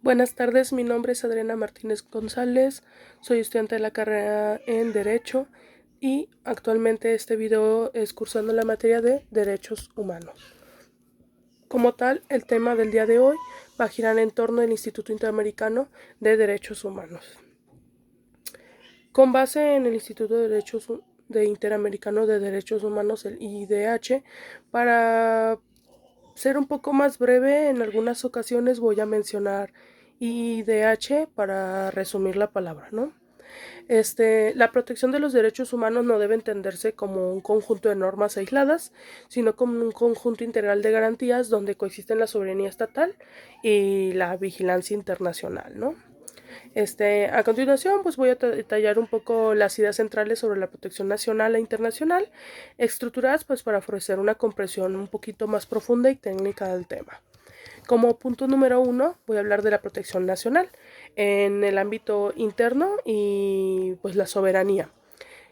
Buenas tardes, mi nombre es Adriana Martínez González, soy estudiante de la carrera en Derecho y actualmente este video es cursando la materia de Derechos Humanos. Como tal, el tema del día de hoy va a girar en torno al Instituto Interamericano de Derechos Humanos. Con base en el Instituto Interamericano de Derechos Humanos, el IDH, para ser un poco más breve, en algunas ocasiones voy a mencionar IDH para resumir la palabra, ¿no? La protección de los derechos humanos no debe entenderse como un conjunto de normas aisladas, sino como un conjunto integral de garantías donde coexisten la soberanía estatal y la vigilancia internacional, ¿no? A continuación, pues voy a detallar un poco las ideas centrales sobre la protección nacional e internacional, estructuradas pues para ofrecer una comprensión un poquito más profunda y técnica del tema. Como punto número 1, voy a hablar de la protección nacional en el ámbito interno y pues la soberanía.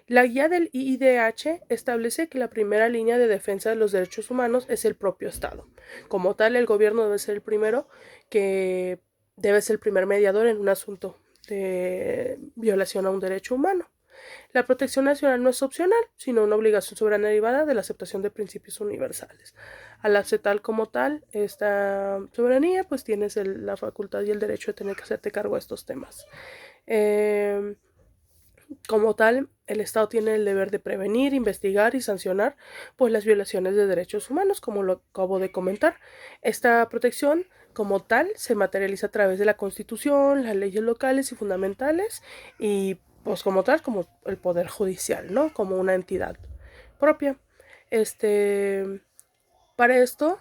La guía del IIDH establece que la primera línea de defensa de los derechos humanos es el propio Estado. Como tal, el gobierno debe ser el primero que debe ser el primer mediador en un asunto de violación a un derecho humano. La protección nacional no es opcional, sino una obligación soberana derivada de la aceptación de principios universales. Al aceptar como tal esta soberanía, pues tienes la facultad y el derecho de tener que hacerte cargo de estos temas. Como tal, el Estado tiene el deber de prevenir, investigar y sancionar pues las violaciones de derechos humanos, como lo acabo de comentar. Esta protección como tal se materializa a través de la Constitución, las leyes locales y fundamentales y pues como tal como el poder judicial, ¿no? Como una entidad propia. Para esto,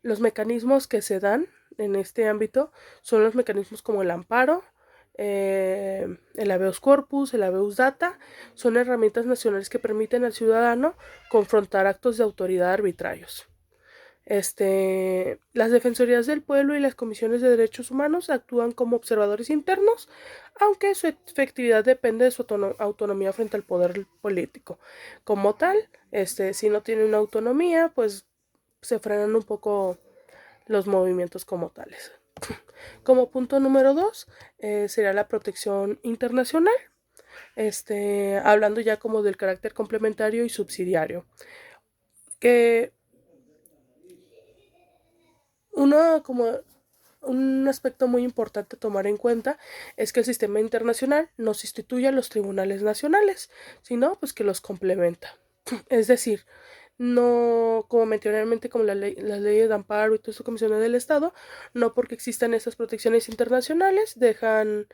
los mecanismos que se dan en este ámbito son los mecanismos como el amparo, el habeas corpus, el habeas data, son herramientas nacionales que permiten al ciudadano confrontar actos de autoridad arbitrarios. Las defensorías del pueblo y las comisiones de derechos humanos actúan como observadores internos, aunque su efectividad depende de su autonomía frente al poder político. Como tal, si no tiene una autonomía, pues se frenan un poco los movimientos como tales. Como punto número 2, sería la protección internacional, hablando ya como del carácter complementario y subsidiario, que como un aspecto muy importante a tomar en cuenta es que el sistema internacional no sustituye a los tribunales nacionales, sino pues que los complementa. Es decir, no como mencionalmente como las leyes de amparo y todas las comisiones del Estado, no porque existan esas protecciones internacionales dejan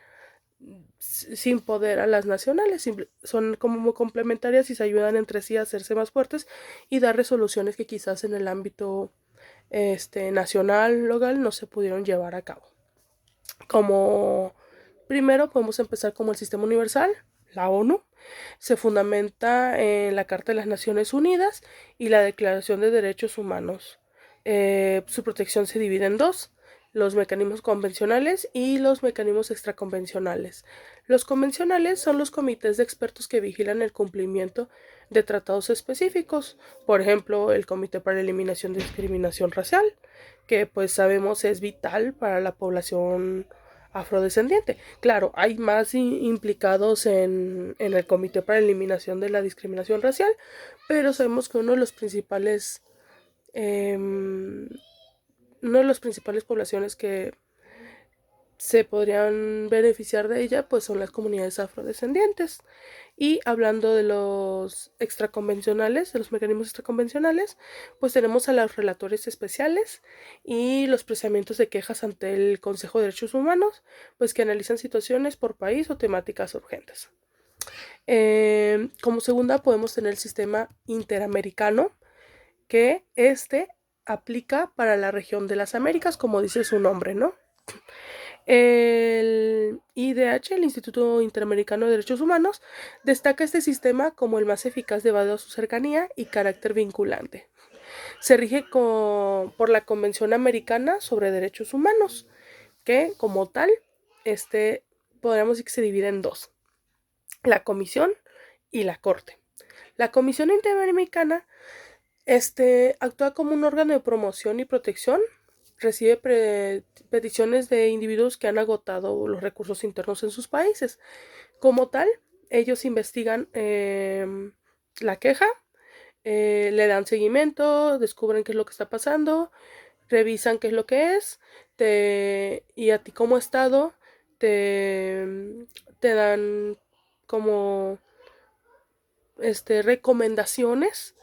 sin poder a las nacionales, son como complementarias y se ayudan entre sí a hacerse más fuertes y dar resoluciones que quizás en el ámbito nacional, local, no se pudieron llevar a cabo. Como primero podemos empezar como el sistema universal, la ONU, se fundamenta en la Carta de las Naciones Unidas y la Declaración de Derechos Humanos. Su protección se divide en dos, los mecanismos convencionales y los mecanismos extraconvencionales. Los convencionales son los comités de expertos que vigilan el cumplimiento de tratados específicos, por ejemplo, el Comité para la Eliminación de Discriminación Racial, que pues sabemos es vital para la población afrodescendiente. Claro, hay más implicados en el Comité para la Eliminación de la Discriminación Racial, pero sabemos que una de las principales poblaciones que se podrían beneficiar de ella pues son las comunidades afrodescendientes. Y hablando de los extraconvencionales, de los mecanismos extraconvencionales, pues tenemos a los relatores especiales y los procesamientos de quejas ante el Consejo de Derechos Humanos, pues que analizan situaciones por país o temáticas urgentes. Como segunda podemos tener el sistema interamericano, que aplica para la región de las Américas, como dice su nombre, ¿no? El IDH, el Instituto Interamericano de Derechos Humanos, destaca este sistema como el más eficaz debido a su cercanía y carácter vinculante. Se rige por la Convención Americana sobre Derechos Humanos, que como tal, podríamos decir que se divide en dos, la Comisión y la Corte. La Comisión Interamericana actúa como un órgano de promoción y protección recibe peticiones de individuos que han agotado los recursos internos en sus países. Como tal, ellos investigan la queja, le dan seguimiento, descubren qué es lo que está pasando, revisan qué es lo que es, y a ti como Estado te dan como recomendaciones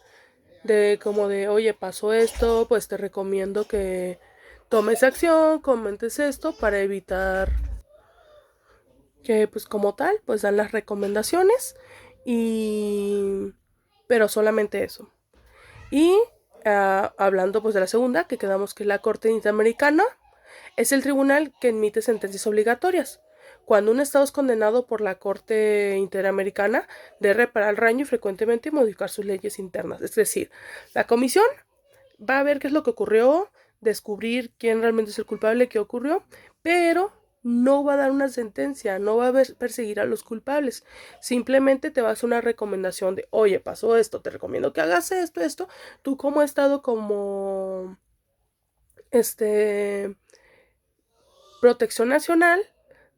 de como de, oye, pasó esto, pues te recomiendo que tomes acción, comentes esto para evitar que pues como tal, pues dan las recomendaciones y pero solamente eso. Y hablando pues de la segunda, que quedamos que la Corte Interamericana es el tribunal que emite sentencias obligatorias. Cuando un Estado es condenado por la Corte Interamericana, debe reparar el daño y frecuentemente modificar sus leyes internas. Es decir, la comisión va a ver qué es lo que ocurrió, descubrir quién realmente es el culpable, qué ocurrió, pero no va a dar una sentencia, no va a perseguir a los culpables. Simplemente te va a hacer una recomendación de, oye, pasó esto, te recomiendo que hagas esto, esto. Tú como Estado, como protección nacional,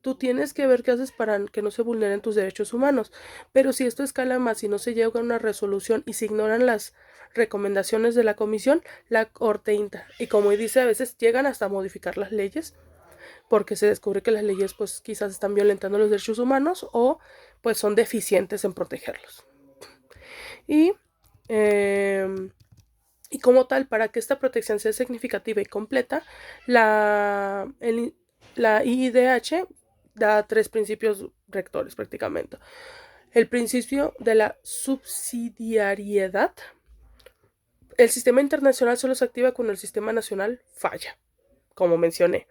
tú tienes que ver qué haces para que no se vulneren tus derechos humanos. Pero si esto escala más y no se llega a una resolución y se ignoran las recomendaciones de la comisión, la corte inta. Y como dice, a veces llegan hasta modificar las leyes porque se descubre que las leyes pues quizás están violentando los derechos humanos o pues son deficientes en protegerlos. Y y como tal, para que esta protección sea significativa y completa, la IIDH da 3 principios rectores prácticamente. El principio de la subsidiariedad. El sistema internacional solo se activa cuando el sistema nacional falla, como mencioné.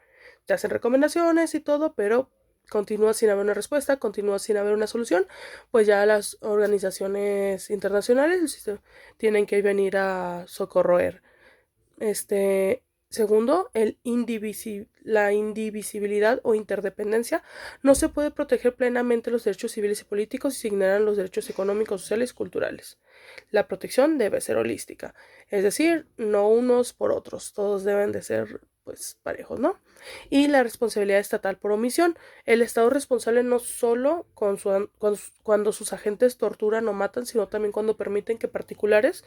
Te hacen recomendaciones y todo, pero continúa sin haber una respuesta, continúa sin haber una solución, pues ya las organizaciones internacionales tienen que venir a socorrer. Segundo, la indivisibilidad o interdependencia. No se puede proteger plenamente los derechos civiles y políticos si se ignoran los derechos económicos, sociales y culturales. La protección debe ser holística, es decir, no unos por otros, todos deben de ser pues parejos, ¿no? Y la responsabilidad estatal por omisión. El Estado es responsable no solo cuando sus agentes torturan o matan, sino también cuando permiten que particulares,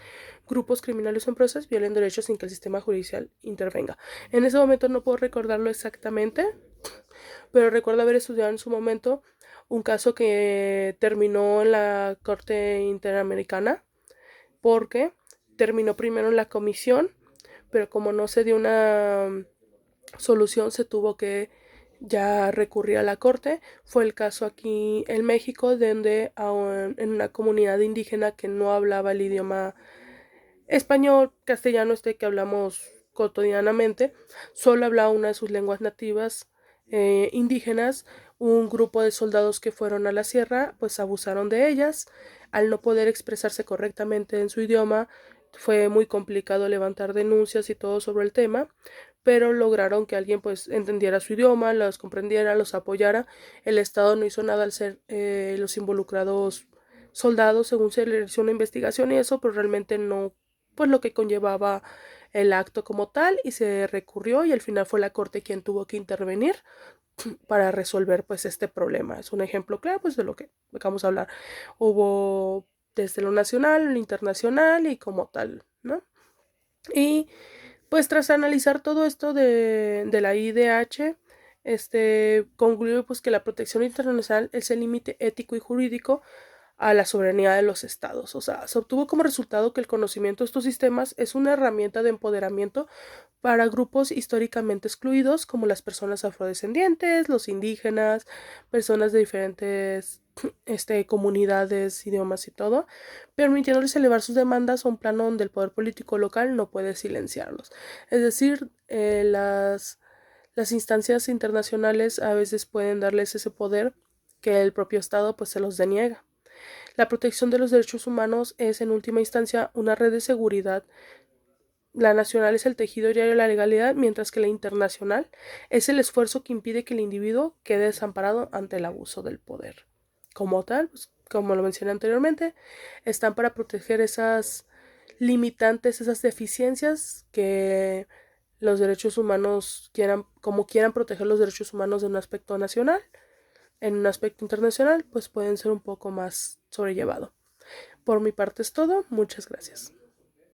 grupos criminales o empresas violen derechos sin que el sistema judicial intervenga. En ese momento no puedo recordarlo exactamente, pero recuerdo haber estudiado en su momento un caso que terminó en la Corte Interamericana porque terminó primero en la comisión, pero como no se dio una solución se tuvo que ya recurrir a la corte. Fue el caso aquí en México, donde en una comunidad indígena que no hablaba el idioma español, castellano, que hablamos cotidianamente, solo hablaba una de sus lenguas nativas indígenas. Un grupo de soldados que fueron a la sierra pues abusaron de ellas. Al no poder expresarse correctamente en su idioma, fue muy complicado levantar denuncias y todo sobre el tema, pero lograron que alguien pues entendiera su idioma, los comprendiera, los apoyara. El Estado no hizo nada al ser los involucrados soldados, según se le hizo una investigación y eso, pero realmente no, pues lo que conllevaba el acto como tal, y se recurrió y al final fue la corte quien tuvo que intervenir para resolver pues este problema. Es un ejemplo claro pues de lo que vamos a hablar. Hubo desde lo nacional, lo internacional y como tal, ¿no? Y pues tras analizar todo esto de la IDH, concluye pues que la protección internacional es el límite ético y jurídico a la soberanía de los estados. O sea, se obtuvo como resultado que el conocimiento de estos sistemas es una herramienta de empoderamiento para grupos históricamente excluidos como las personas afrodescendientes, los indígenas, personas de diferentes comunidades, idiomas y todo, permitiéndoles elevar sus demandas a un plano donde el poder político local no puede silenciarlos. Es decir, las instancias internacionales a veces pueden darles ese poder que el propio Estado pues se los deniega. La protección de los derechos humanos es en última instancia una red de seguridad. La nacional es el tejido diario de la legalidad, mientras que la internacional es el esfuerzo que impide que el individuo quede desamparado ante el abuso del poder. Como tal, pues, como lo mencioné anteriormente, están para proteger esas limitantes, esas deficiencias que los derechos humanos como quieran proteger los derechos humanos en un aspecto nacional, en un aspecto internacional, pues pueden ser un poco más sobrellevado. Por mi parte es todo, muchas gracias.